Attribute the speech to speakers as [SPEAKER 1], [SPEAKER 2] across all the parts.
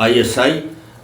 [SPEAKER 1] ISI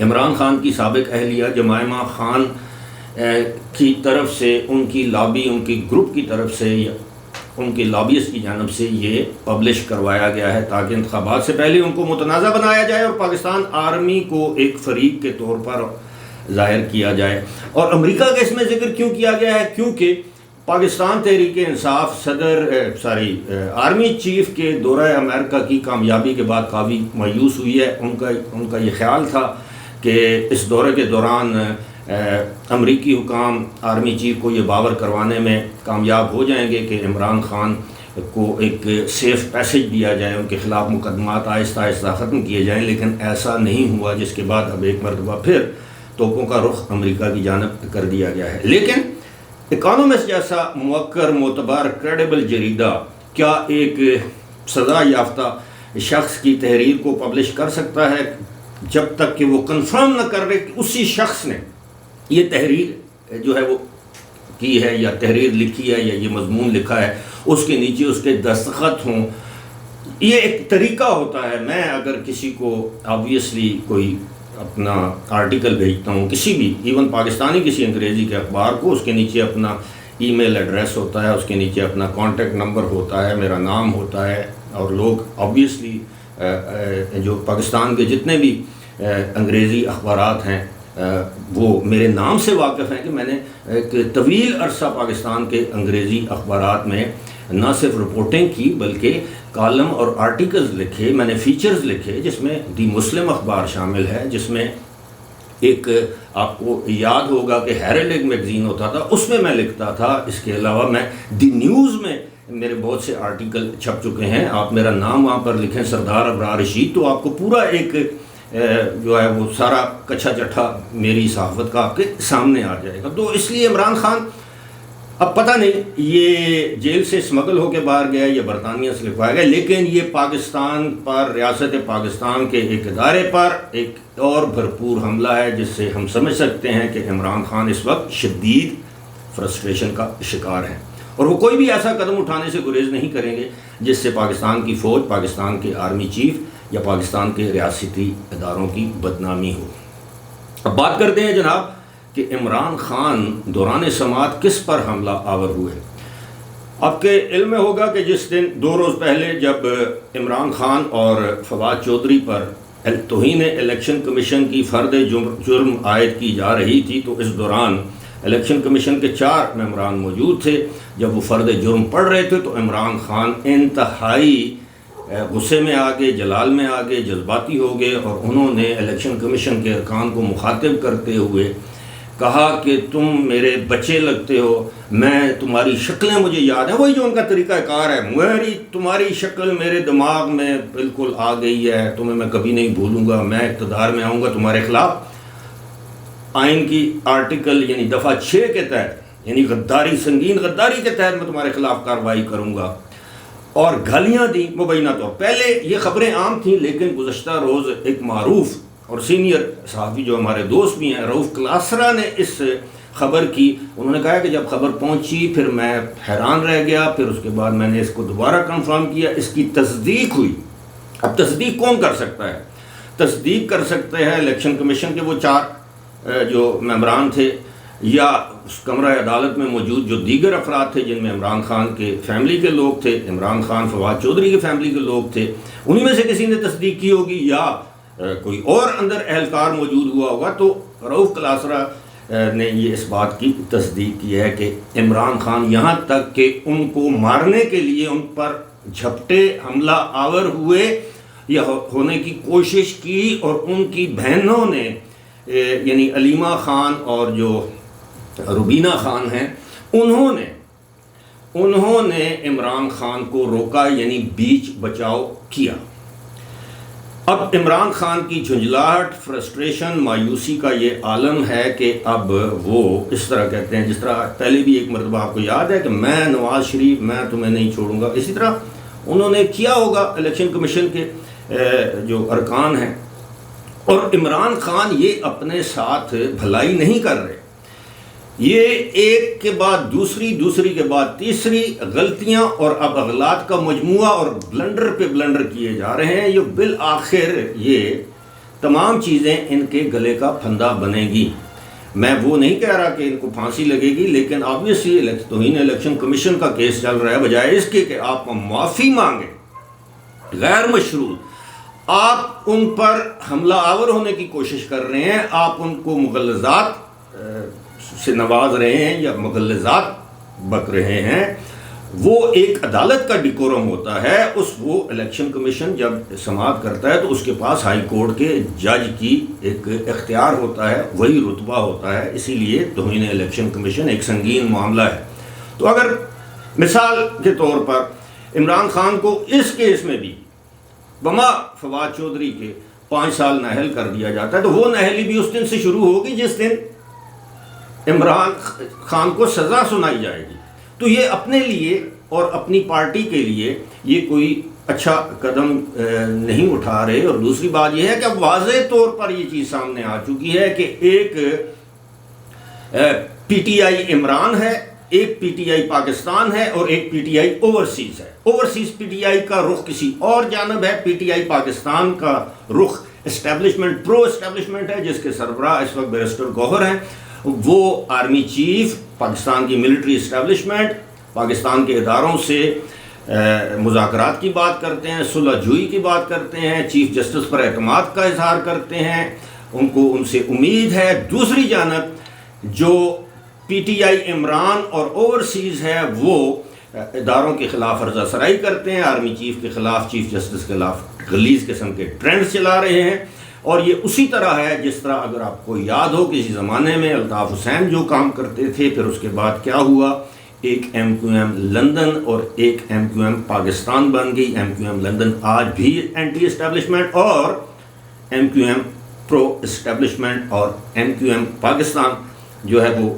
[SPEAKER 1] Imran Khan کی سابق اہلیہ جمائمہ خان کی طرف سے، ان کی لابی، ان کی گروپ کی طرف سے یا ان کے لابیس کی جانب سے یہ پبلش کروایا گیا ہے تاکہ انتخابات سے پہلے ان کو متنازع بنایا جائے اور پاکستان آرمی کو ایک فریق کے طور پر ظاہر کیا جائے۔ اور امریکہ کا اس میں ذکر کیوں کیا گیا ہے؟ کیونکہ پاکستان تحریک انصاف آرمی چیف کے دورہ امریکہ کی کامیابی کے بعد کافی مایوس ہوئی ہے۔ ان کا یہ خیال تھا کہ اس دورے کے دوران امریکی حکام آرمی چیف کو یہ باور کروانے میں کامیاب ہو جائیں گے کہ عمران خان کو ایک سیف پیسج دیا جائے، ان کے خلاف مقدمات آہستہ آہستہ ختم کیے جائیں، لیکن ایسا نہیں ہوا، جس کے بعد اب ایک مرتبہ پھر توپوں کا رخ امریکہ کی جانب کر دیا گیا ہے۔ لیکن اکانومسٹ جیسا موقر، معتبر، کریڈیبل جریدہ کیا ایک سزا یافتہ شخص کی تحریر کو پبلش کر سکتا ہے جب تک کہ وہ کنفرم نہ کر رہے کہ اسی شخص نے یہ تحریر جو ہے وہ کی ہے یا تحریر لکھی ہے یا یہ مضمون لکھا ہے، اس کے نیچے اس کے دستخط ہوں؟ یہ ایک طریقہ ہوتا ہے۔ میں اگر کسی کو آبویسلی کوئی اپنا آرٹیکل بھیجتا ہوں کسی بھی، ایون پاکستانی کسی انگریزی کے اخبار کو، اس کے نیچے اپنا ای میل ایڈریس ہوتا ہے، اس کے نیچے اپنا کانٹیکٹ نمبر ہوتا ہے، میرا نام ہوتا ہے، اور لوگ آبویسلی جو پاکستان کے جتنے بھی انگریزی اخبارات ہیں وہ میرے نام سے واقف ہیں کہ میں نے ایک طویل عرصہ پاکستان کے انگریزی اخبارات میں نہ صرف رپورٹنگ کی بلکہ کالم اور آرٹیکلز لکھے، میں نے فیچرز لکھے، جس میں دی مسلم اخبار شامل ہے، جس میں ایک آپ کو یاد ہوگا کہ ہیرلڈ ایک میگزین ہوتا تھا، اس میں لکھتا تھا۔ اس کے علاوہ میں دی نیوز میں میرے بہت سے آرٹیکل چھپ چکے ہیں۔ آپ میرا نام وہاں پر لکھیں سردار ابرار رشید، تو آپ کو پورا ایک جو ہے وہ سارا کچھا چٹھا میری صحافت کا آپ کے سامنے آ جائے گا۔ تو اس لیے عمران خان اب پتہ نہیں یہ جیل سے اسمگل ہو کے باہر گیا یا برطانیہ سے لکھوایا گیا، لیکن یہ پاکستان پر، ریاست پاکستان کے ایک ادارے پر ایک اور بھرپور حملہ ہے، جس سے ہم سمجھ سکتے ہیں کہ عمران خان اس وقت شدید فرسٹریشن کا شکار ہے، اور وہ کوئی بھی ایسا قدم اٹھانے سے گریز نہیں کریں گے جس سے پاکستان کی فوج، پاکستان کے آرمی چیف یا پاکستان کے ریاستی اداروں کی بدنامی ہو۔ اب بات کرتے ہیں جناب کہ عمران خان دوران سماعت کس پر حملہ آور ہوئے۔ آپ کے علم میں ہوگا کہ جس دن 2 روز پہلے جب عمران خان اور فواد چودھری پر توہین الیکشن کمیشن کی فرد جرم عائد کی جا رہی تھی، تو اس دوران الیکشن کمیشن کے 4 ممبران موجود تھے۔ جب وہ فرد جرم پڑھ رہے تھے تو عمران خان انتہائی غصے میں آ گئے، جلال میں آ گئے، جذباتی ہو گئے، اور انہوں نے الیکشن کمیشن کے ارکان کو مخاطب کرتے ہوئے کہا کہ تم میرے بچے لگتے ہو، میں تمہاری شکلیں مجھے یاد ہیں، وہی جو ان کا طریقہ کار ہے، تمہاری شکل میرے دماغ میں بالکل آ گئی ہے، تمہیں میں کبھی نہیں بھولوں گا، میں اقتدار میں آؤں گا تمہارے خلاف آئین کی آرٹیکل یعنی دفعہ 6 کے تحت، یعنی غداری، سنگین غداری کے تحت میں تمہارے خلاف کارروائی کروں گا، اور گالیاں دی مبینہ طور۔ پہلے یہ خبریں عام تھیں، لیکن گزشتہ روز ایک معروف اور سینئر صحافی جو ہمارے دوست بھی ہیں، رؤف کلاسرا نے اس خبر کی، انہوں نے کہا کہ جب خبر پہنچی پھر میں حیران رہ گیا، پھر اس کے بعد میں نے اس کو دوبارہ کنفرم کیا، اس کی تصدیق ہوئی۔ اب تصدیق کون کر سکتا ہے؟ تصدیق کر سکتے ہیں الیکشن کمیشن کے وہ 4 جو ممبران تھے، یا اس کمرہ عدالت میں موجود جو دیگر افراد تھے جن میں عمران خان کے فیملی کے لوگ تھے، عمران خان فواد چودھری کے فیملی کے لوگ تھے، انہی میں سے کسی نے تصدیق کی ہوگی، یا کوئی اور اندر اہلکار موجود ہوا ہوگا۔ تو رؤف کلاسرا نے یہ اس بات کی تصدیق کی ہے کہ عمران خان یہاں تک کہ ان کو مارنے کے لیے ان پر جھپٹے حملہ آور ہوئے یا ہونے کی کوشش کی، اور ان کی بہنوں نے یعنی علیمہ خان اور جو روبینہ خان ہیں، انہوں نے عمران خان کو روکا، یعنی بیچ بچاؤ کیا۔ اب عمران خان کی جھنجھلاہٹ، فرسٹریشن، مایوسی کا یہ عالم ہے کہ اب وہ اس طرح کہتے ہیں، جس طرح پہلے بھی ایک مرتبہ آپ کو یاد ہے کہ میں نواز شریف، میں تمہیں نہیں چھوڑوں گا، اسی طرح انہوں نے کیا ہوگا الیکشن کمیشن کے جو ارکان ہیں۔ اور عمران خان یہ اپنے ساتھ بھلائی نہیں کر رہے، یہ ایک کے بعد دوسری، دوسری کے بعد تیسری غلطیاں اور اب اغلاط کا مجموعہ اور بلنڈر پہ بلنڈر کیے جا رہے ہیں۔ یہ بالآخر یہ تمام چیزیں ان کے گلے کا پھندا بنے گی۔ میں وہ نہیں کہہ رہا کہ ان کو پھانسی لگے گی، لیکن آبویسلی توہین الیکشن کمیشن کا کیس چل رہا ہے، بجائے اس کے کہ آپ معافی مانگیں غیر مشروط، آپ ان پر حملہ آور ہونے کی کوشش کر رہے ہیں، آپ ان کو مغلظات سے نواز رہے ہیں یا مغلظات بک رہے ہیں۔ وہ ایک عدالت کا ڈیکورم ہوتا ہے، وہ الیکشن کمیشن جب سماعت کرتا ہے تو اس کے پاس ہائی کورٹ کے جج کی ایک اختیار ہوتا ہے، وہی رتبہ ہوتا ہے، اسی لیے توہین الیکشن کمیشن ایک سنگین معاملہ ہے۔ تو اگر مثال کے طور پر عمران خان کو اس کیس میں بھی بما فواد چودھری کے 5 سال نااہل کر دیا جاتا ہے، تو وہ نااہلی بھی اس دن سے شروع ہوگی جس دن عمران خان کو سزا سنائی جائے گی۔ تو یہ اپنے لیے اور اپنی پارٹی کے لیے یہ کوئی اچھا قدم نہیں اٹھا رہے۔ اور دوسری بات یہ ہے کہ اب واضح طور پر یہ چیز سامنے آ چکی ہے کہ ایک پی ٹی آئی عمران ہے، ایک پی ٹی آئی پاکستان ہے اور ایک پی ٹی آئی اوورسیز ہے۔ اوورسیز پی ٹی آئی کا رخ کسی اور جانب ہے، پی ٹی آئی پاکستان کا رخ اسٹیبلشمنٹ، پرو اسٹیبلشمنٹ ہے، جس کے سربراہ اس وقت بیرسٹر گوہر ہیں۔ وہ آرمی چیف، پاکستان کی ملٹری اسٹیبلشمنٹ، پاکستان کے اداروں سے مذاکرات کی بات کرتے ہیں، صلح جوئی کی بات کرتے ہیں، چیف جسٹس پر اعتماد کا اظہار کرتے ہیں، ان سے امید ہے۔ دوسری جانب جو پی ٹی آئی عمران اور اوورسیز ہے وہ اداروں کے خلاف ارزہ سرائی کرتے ہیں، آرمی چیف کے خلاف، چیف جسٹس کے خلاف غلیظ قسم کے ٹرینڈ چلا رہے ہیں۔ اور یہ اسی طرح ہے جس طرح اگر آپ کو یاد ہو کسی زمانے میں الطاف حسین جو کام کرتے تھے، پھر اس کے بعد کیا ہوا، ایک ایم کیو ایم لندن اور ایک ایم کیو ایم پاکستان بن گئی۔ ایم کیو ایم لندن آج بھی اینٹی اسٹیبلشمنٹ اور ایم کیو ایم پرو اسٹیبلشمنٹ، اور ایم کیو ایم پاکستان جو ہے وہ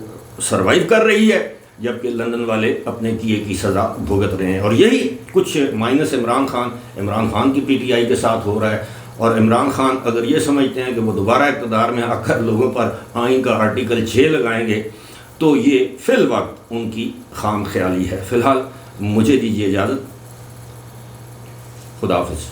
[SPEAKER 1] سروائیو کر رہی ہے، جبکہ لندن والے اپنے کیے کی سزا بھگت رہے ہیں۔ اور یہی کچھ مائنس عمران خان کی پی ٹی آئی کے ساتھ ہو رہا ہے۔ اور عمران خان اگر یہ سمجھتے ہیں کہ وہ دوبارہ اقتدار میں آ کر لوگوں پر آئین کا آرٹیکل 6 لگائیں گے، تو یہ فی الوقت ان کی خام خیالی ہے۔ فی الحال مجھے دیجیے اجازت، خدا حافظ۔